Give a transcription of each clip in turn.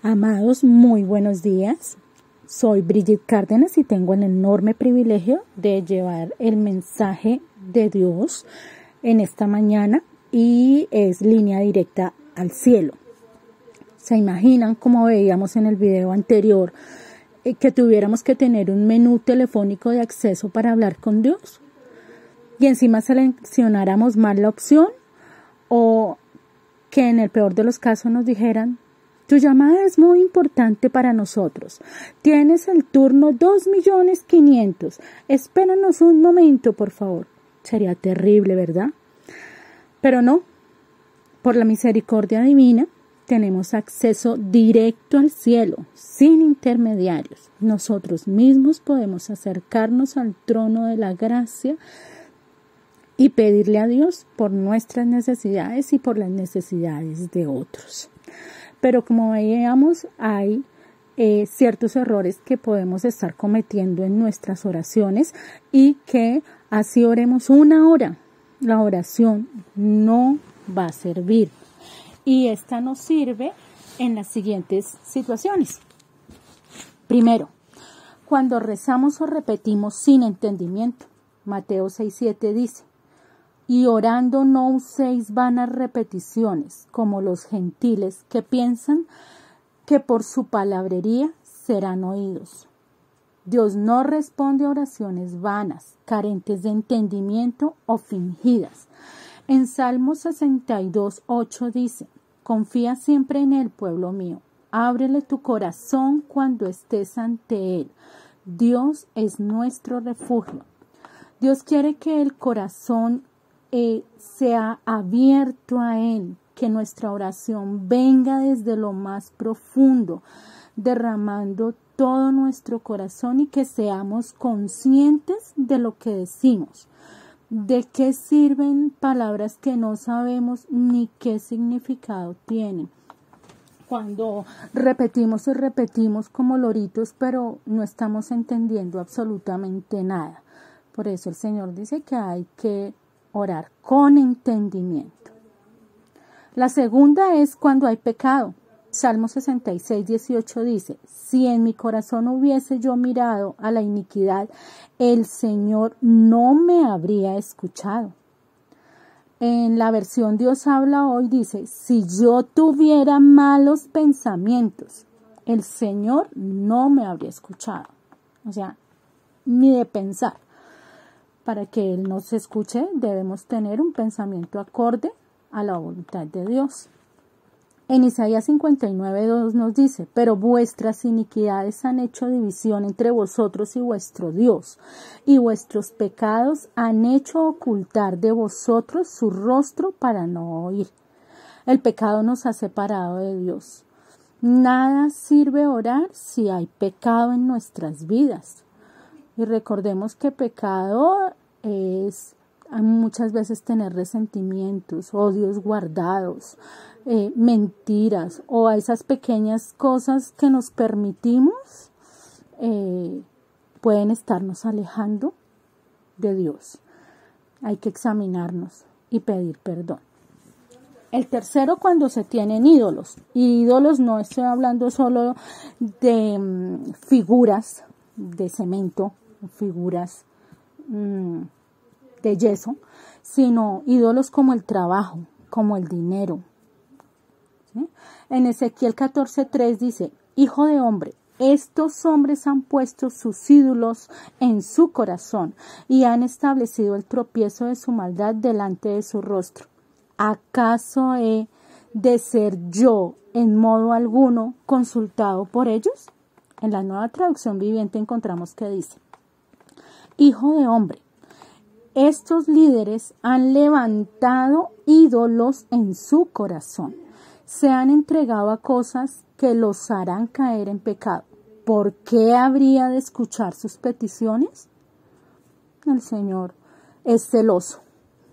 Amados, muy buenos días. Soy Brigitte Cárdenas y tengo el enorme privilegio de llevar el mensaje de Dios en esta mañana y es línea directa al cielo. ¿Se imaginan, como veíamos en el video anterior, que tuviéramos que tener un menú telefónico de acceso para hablar con Dios? Y encima seleccionáramos mal la opción o que en el peor de los casos nos dijeran: tu llamada es muy importante para nosotros. Tienes el turno 2.500.000. Espéranos un momento, por favor. Sería terrible, ¿verdad? Pero no. Por la misericordia divina, tenemos acceso directo al cielo, sin intermediarios. Nosotros mismos podemos acercarnos al trono de la gracia y pedirle a Dios por nuestras necesidades y por las necesidades de otros. Pero como veíamos, hay ciertos errores que podemos estar cometiendo en nuestras oraciones y que así oremos 1 hora. La oración no va a servir. Y esta nos sirve en las siguientes situaciones. Primero, cuando rezamos o repetimos sin entendimiento. Mateo 6:7 dice: y orando no uséis vanas repeticiones, como los gentiles que piensan que por su palabrería serán oídos. Dios no responde a oraciones vanas, carentes de entendimiento o fingidas. En Salmo 62:8 dice: confía siempre en Él, pueblo mío. Ábrele tu corazón cuando estés ante Él. Dios es nuestro refugio. Dios quiere que el corazón sea abierto a Él, que nuestra oración venga desde lo más profundo, derramando todo nuestro corazón y que seamos conscientes de lo que decimos. ¿De qué sirven palabras que no sabemos ni qué significado tienen? Cuando repetimos y repetimos como loritos, pero no estamos entendiendo absolutamente nada. Por eso el Señor dice que hay que orar con entendimiento. La segunda es cuando hay pecado. Salmo 66:18 dice: si en mi corazón hubiese yo mirado a la iniquidad, el Señor no me habría escuchado. En la versión Dios habla hoy dice: si yo tuviera malos pensamientos, el Señor no me habría escuchado. O sea, ni de pensar. Para que Él nos escuche, debemos tener un pensamiento acorde a la voluntad de Dios. En Isaías 59:2 nos dice: pero vuestras iniquidades han hecho división entre vosotros y vuestro Dios, y vuestros pecados han hecho ocultar de vosotros su rostro para no oír. El pecado nos ha separado de Dios. Nada sirve orar si hay pecado en nuestras vidas. Y recordemos que pecado es muchas veces tener resentimientos, odios guardados, mentiras o a esas pequeñas cosas que nos permitimos pueden estarnos alejando de Dios. Hay que examinarnos y pedir perdón. El tercero, cuando se tienen ídolos. Y ídolos no estoy hablando solo de figuras de cemento, figuras de yeso, sino ídolos como el trabajo, como el dinero. ¿Sí? En Ezequiel 14:3 dice: hijo de hombre, estos hombres han puesto sus ídolos en su corazón y han establecido el tropiezo de su maldad delante de su rostro. ¿Acaso he de ser yo en modo alguno consultado por ellos? En la Nueva Traducción Viviente encontramos que dice: hijo de hombre, estos líderes han levantado ídolos en su corazón. Se han entregado a cosas que los harán caer en pecado. ¿Por qué habría de escuchar sus peticiones? El Señor es celoso.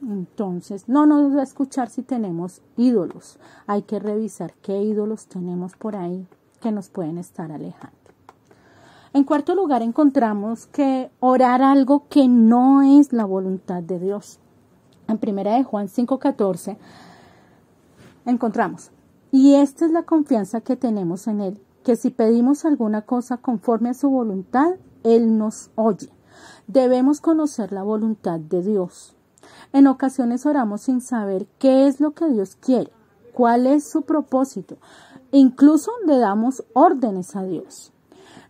Entonces, no nos va a escuchar si tenemos ídolos. Hay que revisar qué ídolos tenemos por ahí que nos pueden estar alejando. En cuarto lugar, encontramos que orar algo que no es la voluntad de Dios. En 1 Juan 5:14 encontramos: Y esta es la confianza que tenemos en Él, que si pedimos alguna cosa conforme a su voluntad, Él nos oye. Debemos conocer la voluntad de Dios. En ocasiones oramos sin saber qué es lo que Dios quiere, cuál es su propósito. Incluso le damos órdenes a Dios.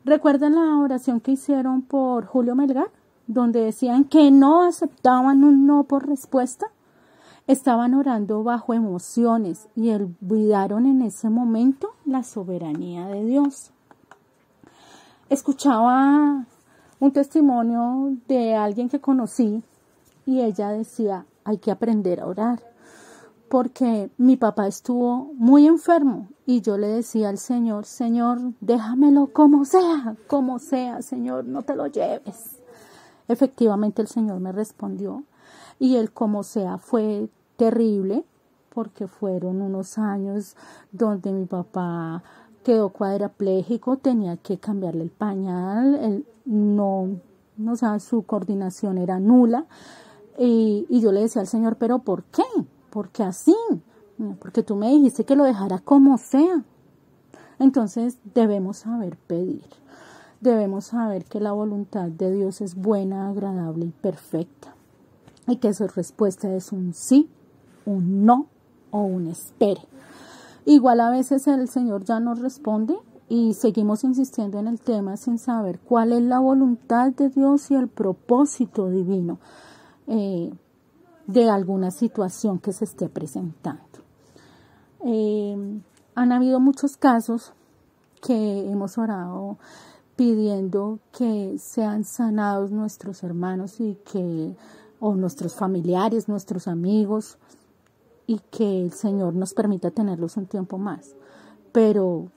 ¿Recuerdan la oración que hicieron por Julio Melgar? Donde decían que no aceptaban un no por respuesta. Estaban orando bajo emociones y olvidaron en ese momento la soberanía de Dios. Escuchaba un testimonio de alguien que conocí y ella decía, hay que aprender a orar, porque mi papá estuvo muy enfermo y yo le decía al Señor, Señor, déjamelo como sea, Señor, no te lo lleves. Efectivamente el Señor me respondió y el como sea fue terrible, porque fueron unos años donde mi papá quedó cuadrapléjico, tenía que cambiarle el pañal, su coordinación era nula. Y yo le decía al Señor, ¿pero por qué? ¿Por qué así? Porque tú me dijiste que lo dejara como sea. Entonces debemos saber pedir. Debemos saber que la voluntad de Dios es buena, agradable y perfecta. Y que su respuesta es un sí, un no o un espere. Igual a veces el Señor ya nos responde y seguimos insistiendo en el tema sin saber cuál es la voluntad de Dios y el propósito divino de alguna situación que se esté presentando. Han habido muchos casos que hemos orado pidiendo que sean sanados nuestros hermanos o nuestros familiares, nuestros amigos, y que el Señor nos permita tenerlos un tiempo más. Pero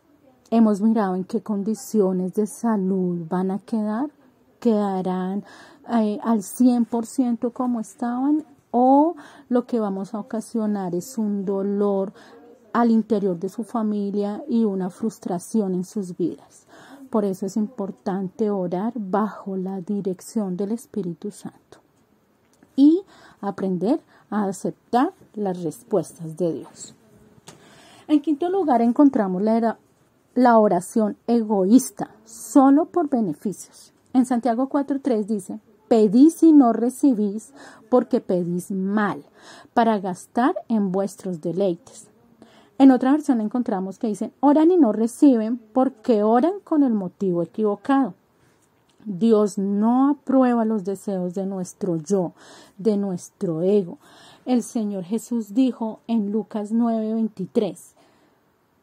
hemos mirado en qué condiciones de salud van a quedarán al 100% como estaban, o lo que vamos a ocasionar es un dolor al interior de su familia y una frustración en sus vidas. Por eso es importante orar bajo la dirección del Espíritu Santo y aprender a aceptar las respuestas de Dios. En quinto lugar encontramos la oración egoísta, solo por beneficios. En Santiago 4:3 dice, pedís y no recibís porque pedís mal, para gastar en vuestros deleites. En otra versión encontramos que dicen, oran y no reciben porque oran con el motivo equivocado. Dios no aprueba los deseos de nuestro yo, de nuestro ego. El Señor Jesús dijo en Lucas 9:23,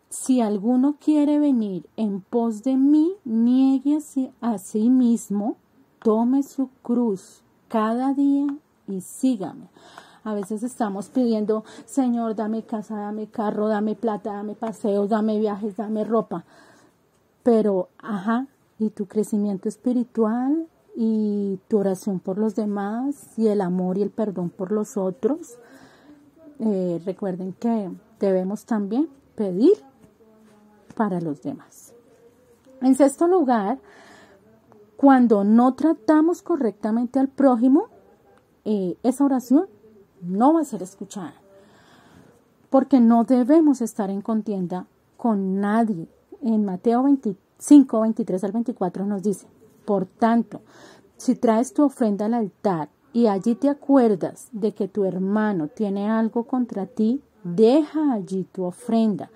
si alguno quiere venir en pos de mí, niegue a sí mismo, tome su cruz cada día y sígame. A veces estamos pidiendo, Señor, dame casa, dame carro, dame plata, dame paseos, dame viajes, dame ropa. Pero, y tu crecimiento espiritual y tu oración por los demás y el amor y el perdón por los otros. Recuerden que debemos también pedir para los demás. En sexto lugar, cuando no tratamos correctamente al prójimo, esa oración no va a ser escuchada, porque no debemos estar en contienda con nadie. En Mateo 25:23 al 24 nos dice, por tanto, si traes tu ofrenda al altar y allí te acuerdas de que tu hermano tiene algo contra ti, deja allí tu ofrenda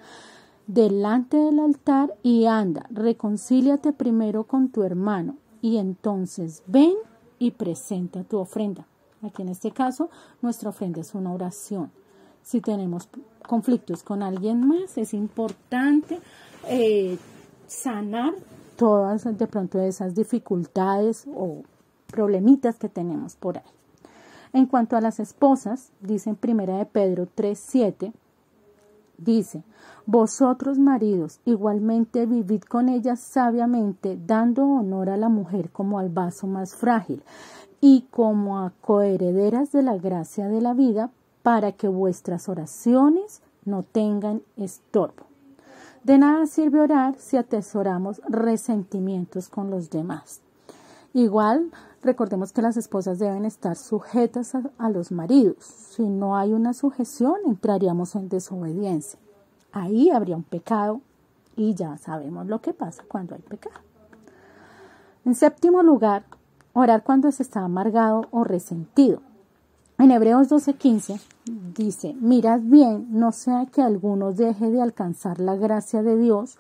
delante del altar y anda, reconcíliate primero con tu hermano y entonces ven y presenta tu ofrenda. Aquí en este caso, nuestra ofrenda es una oración. Si tenemos conflictos con alguien más, es importante sanar todas de pronto esas dificultades o problemitas que tenemos por ahí. En cuanto a las esposas, dice en 1 de Pedro 3:7, dice, vosotros maridos igualmente vivid con ellas sabiamente, dando honor a la mujer como al vaso más frágil y como a coherederas de la gracia de la vida, para que vuestras oraciones no tengan estorbo. De nada sirve orar si atesoramos resentimientos con los demás. Igual, recordemos que las esposas deben estar sujetas a los maridos. Si no hay una sujeción, entraríamos en desobediencia. Ahí habría un pecado y ya sabemos lo que pasa cuando hay pecado. En séptimo lugar, orar cuando se está amargado o resentido. En Hebreos 12:15 dice, mirad bien, no sea que alguno deje de alcanzar la gracia de Dios,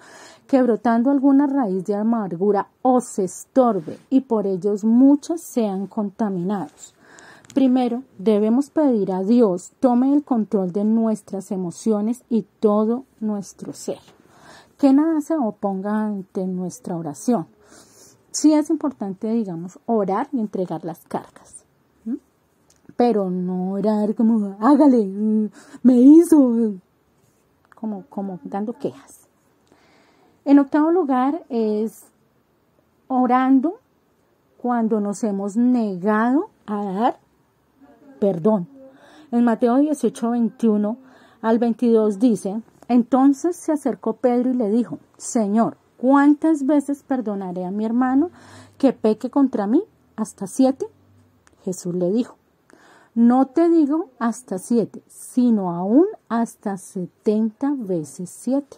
que brotando alguna raíz de amargura os estorbe y por ellos muchos sean contaminados. Primero, debemos pedir a Dios tome el control de nuestras emociones y todo nuestro ser. Que nada se oponga ante nuestra oración. Sí es importante, digamos, orar y entregar las cargas. Pero no orar como, hágale, me hizo, como dando quejas. En octavo lugar es orando cuando nos hemos negado a dar perdón. En Mateo 18:21 al 22 dice, entonces se acercó Pedro y le dijo, Señor, ¿cuántas veces perdonaré a mi hermano que peque contra mí? ¿Hasta 7? Jesús le dijo, no te digo hasta 7, sino aún hasta 70 veces 7.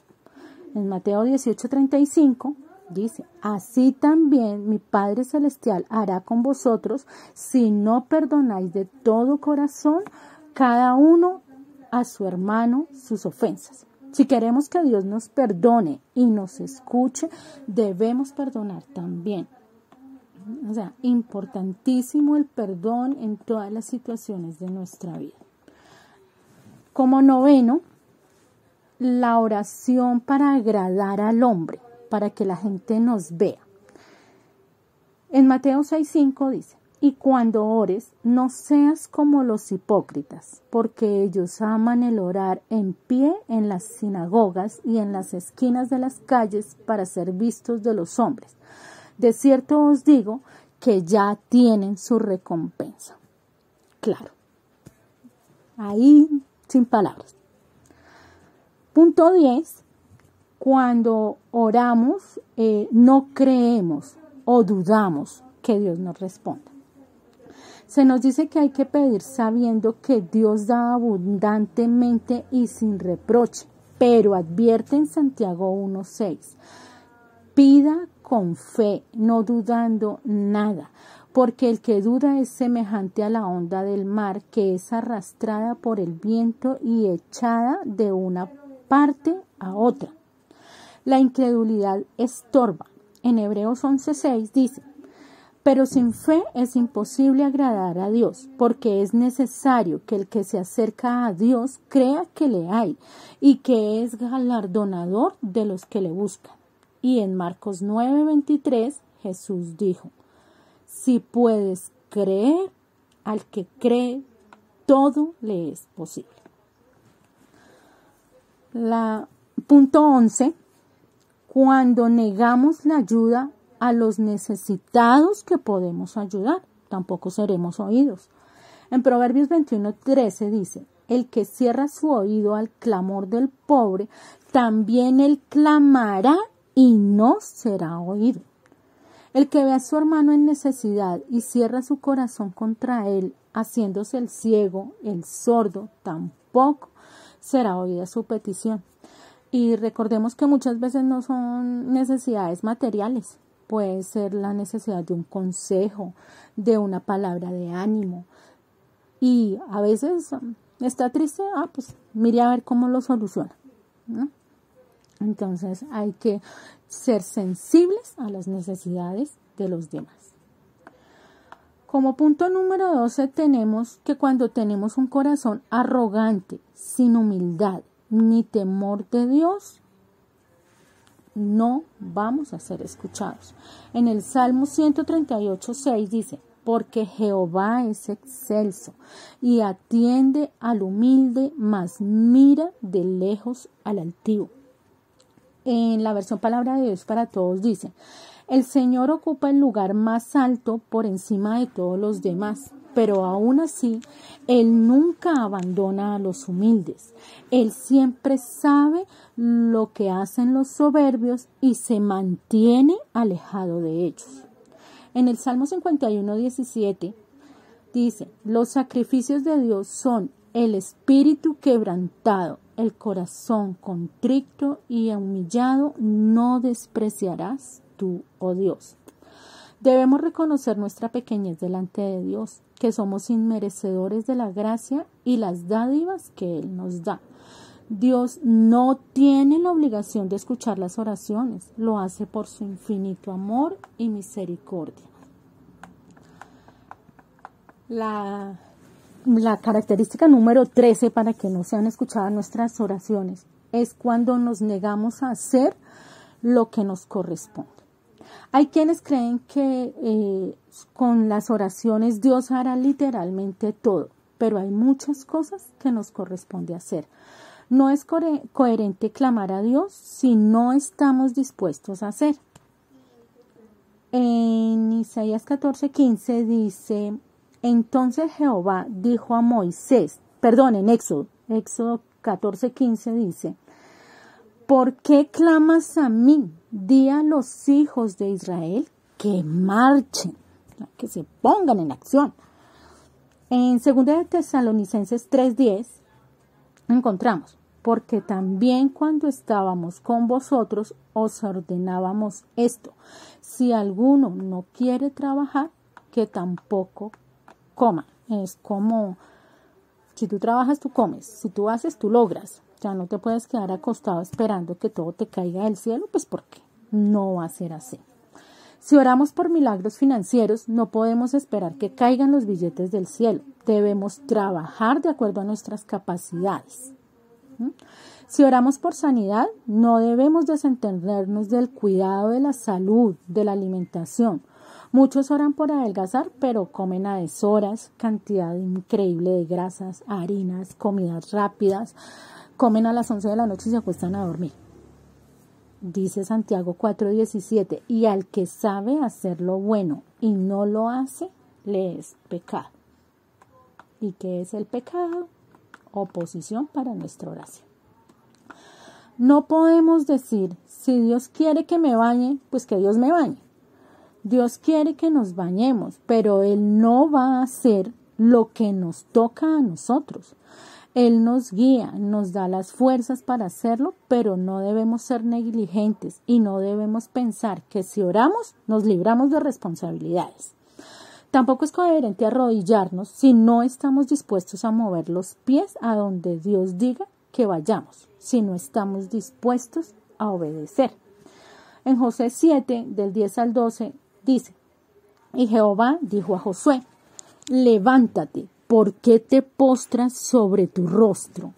En Mateo 18:35 dice, así también mi Padre Celestial hará con vosotros si no perdonáis de todo corazón cada uno a su hermano sus ofensas. Si queremos que Dios nos perdone y nos escuche, debemos perdonar también. O sea, importantísimo el perdón en todas las situaciones de nuestra vida. Como noveno, la oración para agradar al hombre, para que la gente nos vea. En Mateo 6:5 dice, y cuando ores, no seas como los hipócritas, porque ellos aman el orar en pie en las sinagogas y en las esquinas de las calles para ser vistos de los hombres. De cierto os digo que ya tienen su recompensa. Claro. Ahí sin palabras. Punto 10. Cuando oramos, no creemos o dudamos que Dios nos responda. Se nos dice que hay que pedir sabiendo que Dios da abundantemente y sin reproche, pero advierte en Santiago 1:6. Pida con fe, no dudando nada, porque el que duda es semejante a la onda del mar que es arrastrada por el viento y echada de una parte a otra. La incredulidad estorba. En Hebreos 11:6 dice, pero sin fe es imposible agradar a Dios, porque es necesario que el que se acerca a Dios crea que le hay y que es galardonador de los que le buscan. Y en Marcos 9:23 Jesús dijo, si puedes creer, al que cree, todo le es posible. Punto 11. Cuando negamos la ayuda a los necesitados que podemos ayudar, tampoco seremos oídos. En Proverbios 21:13 dice, el que cierra su oído al clamor del pobre, también él clamará y no será oído. El que ve a su hermano en necesidad y cierra su corazón contra él, haciéndose el ciego, el sordo, tampoco será oída su petición. Y recordemos que muchas veces no son necesidades materiales. Puede ser la necesidad de un consejo, de una palabra de ánimo. Y a veces está triste, pues mire a ver cómo lo soluciona, ¿no? Entonces hay que ser sensibles a las necesidades de los demás. Como punto número 12 tenemos que cuando tenemos un corazón arrogante, sin humildad ni temor de Dios, no vamos a ser escuchados. En el Salmo 138:6 dice, porque Jehová es excelso y atiende al humilde, mas mira de lejos al altivo. En la versión Palabra de Dios para Todos dice, el Señor ocupa el lugar más alto por encima de todos los demás, pero aún así, Él nunca abandona a los humildes. Él siempre sabe lo que hacen los soberbios y se mantiene alejado de ellos. En el Salmo 51:17 dice, los sacrificios de Dios son el espíritu quebrantado el corazón contrito y humillado no despreciarás tú, oh Dios. Debemos reconocer nuestra pequeñez delante de Dios, que somos inmerecedores de la gracia y las dádivas que Él nos da. Dios no tiene la obligación de escuchar las oraciones, lo hace por su infinito amor y misericordia. La característica número 13 para que no sean escuchadas nuestras oraciones es cuando nos negamos a hacer lo que nos corresponde. Hay quienes creen que con las oraciones Dios hará literalmente todo, pero hay muchas cosas que nos corresponde hacer. No es coherente clamar a Dios si no estamos dispuestos a hacer. En Isaías 14:15 dice: entonces Jehová dijo a Moisés, en Éxodo 14:15 dice: ¿por qué clamas a mí? Di a los hijos de Israel que marchen, que se pongan en acción. En 2 de Tesalonicenses 3:10 encontramos: porque también cuando estábamos con vosotros os ordenábamos esto: si alguno no quiere trabajar, que tampoco coma. Es como, si tú trabajas, tú comes, si tú haces, tú logras. Ya no te puedes quedar acostado esperando que todo te caiga del cielo, pues porque no va a ser así. Si oramos por milagros financieros, no podemos esperar que caigan los billetes del cielo. Debemos trabajar de acuerdo a nuestras capacidades. Si oramos por sanidad, no debemos desentendernos del cuidado de la salud, de la alimentación. Muchos oran por adelgazar, pero comen a deshoras, cantidad increíble de grasas, harinas, comidas rápidas. Comen a las 11 de la noche y se acuestan a dormir. Dice Santiago 4:17, y al que sabe hacer lo bueno y no lo hace, le es pecado. ¿Y qué es el pecado? Oposición para nuestra oración. No podemos decir: si Dios quiere que me bañe, pues que Dios me bañe. Dios quiere que nos bañemos, pero Él no va a hacer lo que nos toca a nosotros. Él nos guía, nos da las fuerzas para hacerlo, pero no debemos ser negligentes y no debemos pensar que si oramos nos libramos de responsabilidades. Tampoco es coherente arrodillarnos si no estamos dispuestos a mover los pies a donde Dios diga que vayamos, si no estamos dispuestos a obedecer. En Josué 7, del 10 al 12, dice: y Jehová dijo a Josué: levántate, ¿por qué te postras sobre tu rostro?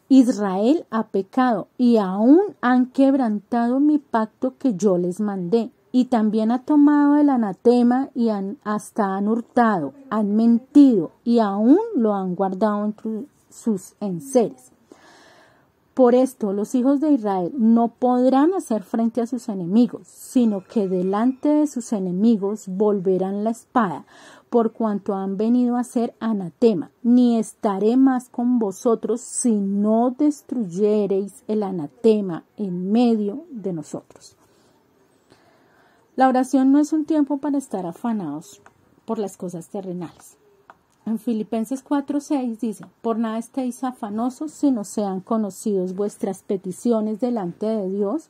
Israel ha pecado y aún han quebrantado mi pacto que yo les mandé, y también ha tomado el anatema y hasta han hurtado, han mentido y aún lo han guardado entre sus enseres. Por esto los hijos de Israel no podrán hacer frente a sus enemigos, sino que delante de sus enemigos volverán la espada, por cuanto han venido a ser anatema, ni estaré más con vosotros si no destruyereis el anatema en medio de nosotros. La oración no es un tiempo para estar afanados por las cosas terrenales. En Filipenses 4:6 dice: por nada estéis afanosos, sino sean conocidos vuestras peticiones delante de Dios,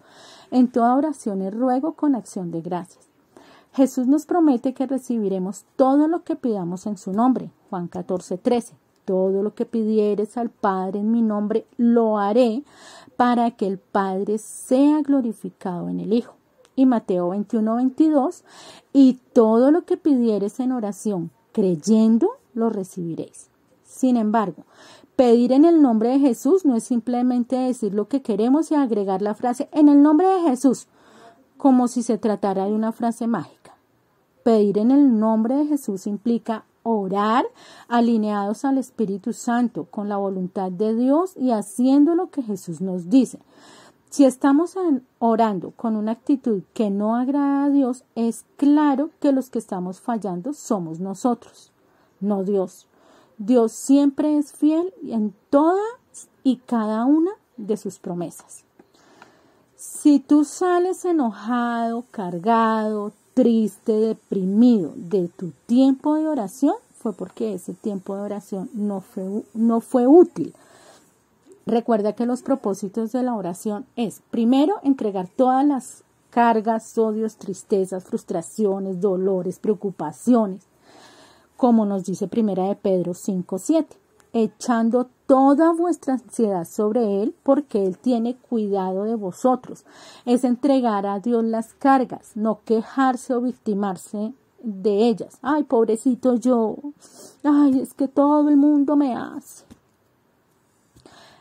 en toda oración y ruego con acción de gracias. Jesús nos promete que recibiremos todo lo que pidamos en su nombre. Juan 14:13. Todo lo que pidieres al Padre en mi nombre, lo haré para que el Padre sea glorificado en el Hijo. Y Mateo 21:22. Y todo lo que pidieres en oración, creyendo, lo recibiréis. Sin embargo, pedir en el nombre de Jesús no es simplemente decir lo que queremos y agregar la frase en el nombre de Jesús, como si se tratara de una frase mágica. Pedir en el nombre de Jesús implica orar alineados al Espíritu Santo, con la voluntad de Dios y haciendo lo que Jesús nos dice. Si estamos orando con una actitud que no agrada a Dios, es claro que los que estamos fallando somos nosotros, no Dios. Dios siempre es fiel en todas y cada una de sus promesas. Si tú sales enojado, cargado, triste, deprimido de tu tiempo de oración, fue porque ese tiempo de oración no fue útil. Recuerda que los propósitos de la oración es, primero, entregar todas las cargas, odios, tristezas, frustraciones, dolores, preocupaciones, como nos dice Primera de Pedro 5:7, echando toda vuestra ansiedad sobre Él, porque Él tiene cuidado de vosotros. Es entregar a Dios las cargas, no quejarse o victimarse de ellas. Ay, pobrecito yo. Ay, es que todo el mundo me hace.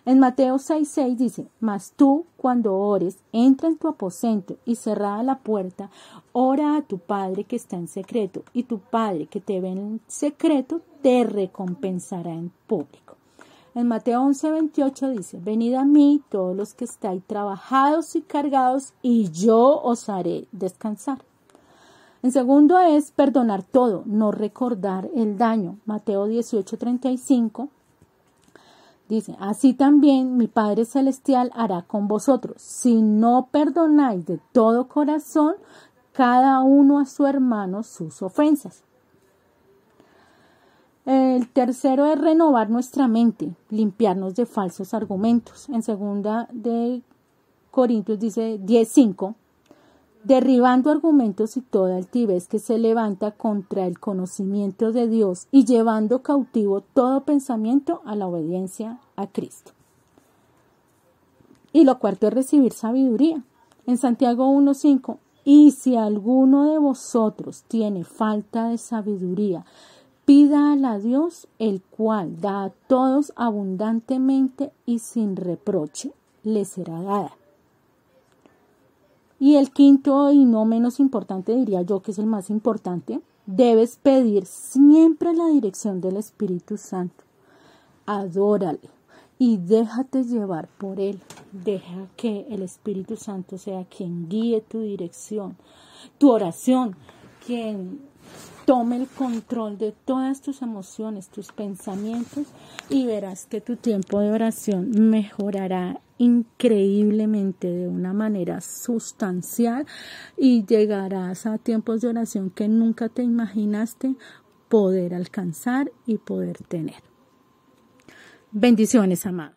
En Mateo 6:6 dice, mas tú, cuando ores, entra en tu aposento y cerrada la puerta, ora a tu Padre que está en secreto, y tu Padre que te ve en secreto te recompensará en público. En Mateo 11:28 dice, venid a mí todos los que estáis trabajados y cargados, y yo os haré descansar. En segundo es perdonar todo, no recordar el daño. Mateo 18:35 dice, así también mi Padre Celestial hará con vosotros, si no perdonáis de todo corazón cada uno a su hermano sus ofensas. El tercero es renovar nuestra mente, limpiarnos de falsos argumentos. En segunda de Corintios dice 10:5, derribando argumentos y toda altivez que se levanta contra el conocimiento de Dios y llevando cautivo todo pensamiento a la obediencia a Cristo. Y lo cuarto es recibir sabiduría. En Santiago 1:5, y si alguno de vosotros tiene falta de sabiduría, pídala a Dios, el cual da a todos abundantemente y sin reproche, le será dada. Y el quinto y no menos importante, diría yo que es el más importante, debes pedir siempre la dirección del Espíritu Santo. Adórale y déjate llevar por Él. Deja que el Espíritu Santo sea quien guíe tu dirección, tu oración, quien tome el control de todas tus emociones, tus pensamientos, y verás que tu tiempo de oración mejorará increíblemente de una manera sustancial y llegarás a tiempos de oración que nunca te imaginaste poder alcanzar y poder tener. Bendiciones, amados.